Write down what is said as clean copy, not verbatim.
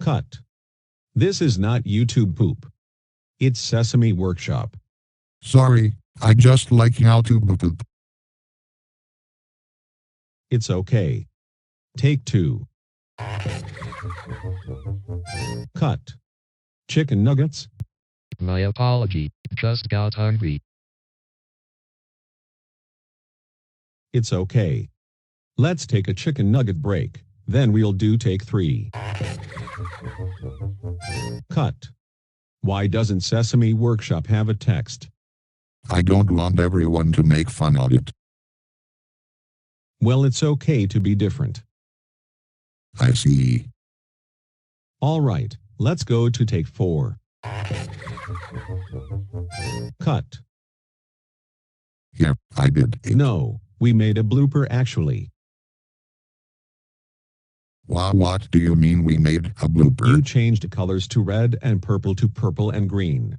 Cut. This is not YouTube poop. It's Sesame Workshop. Sorry, I just like how to poop. It's okay. Take 2. Cut. Chicken nuggets? My apology, just got hungry. It's okay. Let's take a chicken nugget break, then we'll do take 3. Cut. Why doesn't Sesame Workshop have a text? I don't want everyone to make fun of it. Well, it's okay to be different. I see. All right, let's go to take 4. Cut. Here, I did it. No, we made a blooper actually. What do you mean we made a blooper? You changed colors to red and purple and green.